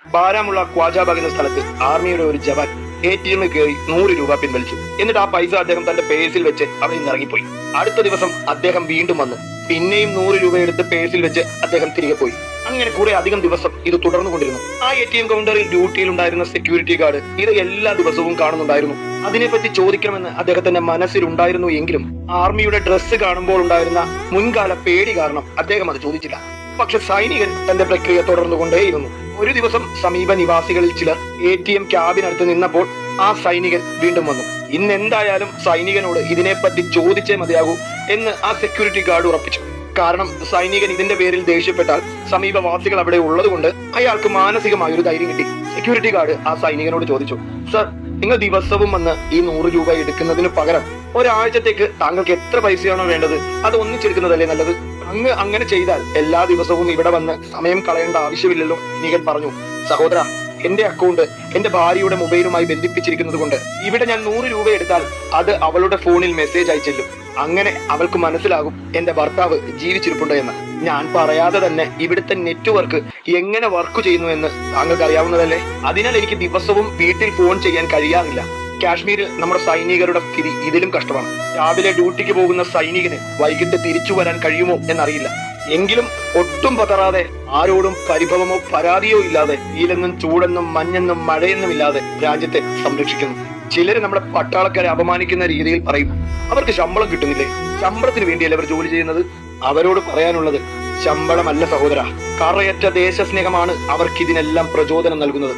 ബാരാമുള്ള ക്വാജാബാഗ് എന്ന സ്ഥലത്ത് ആർമിയുടെ ഒരു ജവാൻ ATM കയറി 100 രൂപ പിൻവലിച്ചു. എന്നിട്ട് ആ പൈസ അദ്ദേഹം തന്റെ പേഴ്സിൽ വെച്ച് അവിടെ നിന്ന് ഇറങ്ങിപ്പോയി. അടുത്ത ദിവസം അദ്ദേഹം വീണ്ടും വന്നു. പിന്നെയും 100 രൂപ എടുത്ത് പേഴ്സിൽ വെച്ച് അദ്ദേഹം തിരികെ പോയി. അങ്ങനെ കുറെ അധികം ദിവസം ഇത് തുടർന്നുകൊണ്ടിരുന്നു. ആ ATM കൗണ്ടറിൽ ഡ്യൂട്ടിയിലുണ്ടായിരുന്ന സെക്യൂരിറ്റി ഗാർഡ് ഇത് എല്ലാ ദിവസവും കാണുന്നുണ്ടായിരുന്നു. അതിനെപ്പറ്റി ചോദിക്കണമെന്ന് അദ്ദേഹത്തിന്റെ മനസ്സിലുണ്ടായിരുന്നു എങ്കിലും ആർമിയുടെ ഡ്രസ്സ് കാണുമ്പോൾ ഉണ്ടായിരുന്ന മുൻകാല പേടി കാരണം അദ്ദേഹം അത് ചോദിച്ചില്ല. പക്ഷെ സൈനികൻ തന്റെ പ്രക്രിയ തുടർന്നുകൊണ്ടേയിരുന്നു. ഒരു ദിവസം സമീപ നിവാസികളിൽ ചിലർ ATM ക്യാബിനടുത്ത് നിന്നപ്പോൾ ആ സൈനികൻ വീണ്ടും വന്നു. ഇന്ന് എന്തായാലും സൈനികനോട് ഇതിനെപ്പറ്റി ചോദിച്ചേ മതിയാകൂ എന്ന് ആ സെക്യൂരിറ്റി ഗാർഡ് ഉറപ്പിച്ചു. കാരണം സൈനികൻ ഇതിന്റെ പേരിൽ ദേഷ്യപ്പെട്ടാൽ സമീപവാസികൾ അവിടെ ഉള്ളതുകൊണ്ട് അയാൾക്ക് മാനസികമായ ഒരു ധൈര്യം കിട്ടി. സെക്യൂരിറ്റി ഗാർഡ് ആ സൈനികനോട് ചോദിച്ചു, സർ, നിങ്ങൾ ദിവസവും വന്ന് ഈ 100 രൂപ എടുക്കുന്നതിന് പകരം ഒരാഴ്ചത്തേക്ക് താങ്കൾക്ക് എത്ര പൈസയാണോ വേണ്ടത് അത് ഒന്നിച്ചെടുക്കുന്നതല്ലേ നല്ലത്? അങ്ങ് അങ്ങനെ ചെയ്താൽ എല്ലാ ദിവസവും ഇവിടെ വന്ന് സമയം കളയേണ്ട ആവശ്യമില്ലല്ലോ. സൈനികൻ പറഞ്ഞു, സഹോദര, എന്റെ അക്കൗണ്ട് എന്റെ ഭാര്യയുടെ മൊബൈലുമായി ബന്ധിപ്പിച്ചിരിക്കുന്നത് കൊണ്ട് ഇവിടെ ഞാൻ 100 രൂപ എടുത്താൽ അത് അവളുടെ ഫോണിൽ മെസ്സേജ് അയച്ചെല്ലും. അങ്ങനെ അവൾക്ക് മനസ്സിലാകും എന്റെ ഭർത്താവ് ജീവിച്ചിരിപ്പുണ്ട് എന്ന്. ഞാൻ പറയാതെ തന്നെ ഇവിടുത്തെ നെറ്റ്വർക്ക് എങ്ങനെ വർക്ക് ചെയ്യുന്നു എന്ന് താങ്കൾക്ക് അറിയാവുന്നതല്ലേ. അതിനാൽ എനിക്ക് ദിവസവും വീട്ടിൽ ഫോൺ ചെയ്യാൻ കഴിയാറില്ല. കാശ്മീരിൽ നമ്മുടെ സൈനികരുടെ സ്ഥിതി ഇതിലും കഷ്ടമാണ്. രാവിലെ ഡ്യൂട്ടിക്ക് പോകുന്ന സൈനികന് വൈകിട്ട് തിരിച്ചു വരാൻ കഴിയുമോ എന്നറിയില്ല. എങ്കിലും ഒട്ടും പതറാതെ ആരോടും പരിഭവമോ പരാതിയോ ഇല്ലാതെ വെയിലെന്നും ചൂടെന്നും മഞ്ഞെന്നും മഴയെന്നും ഇല്ലാതെ രാജ്യത്തെ സംരക്ഷിക്കുന്നു. ചിലര് നമ്മുടെ പട്ടാളക്കാരെ അപമാനിക്കുന്ന രീതിയിൽ പറയും, അവർക്ക് ശമ്പളം കിട്ടുന്നില്ലേ? ശമ്പളത്തിന് വേണ്ടിയല്ലേ അവർ ജോലി ചെയ്യുന്നത്? അവരോട് പറയാനുള്ളത്, ശമ്പളമല്ല സഹോദര, കറയറ്റ ദേശസ്നേഹമാണ് അവർക്ക് ഇതിനെല്ലാം പ്രചോദനം നൽകുന്നത്.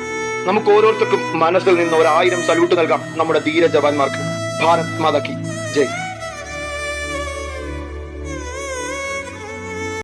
നമുക്ക് ഓരോരുത്തർക്കും മനസ്സിൽ നിന്ന് 1000 സല്യൂട്ട് നൽകാം നമ്മുടെ ധീര ജവാന്മാർക്ക്. ഭാരത് മാതാ കി ജയ്.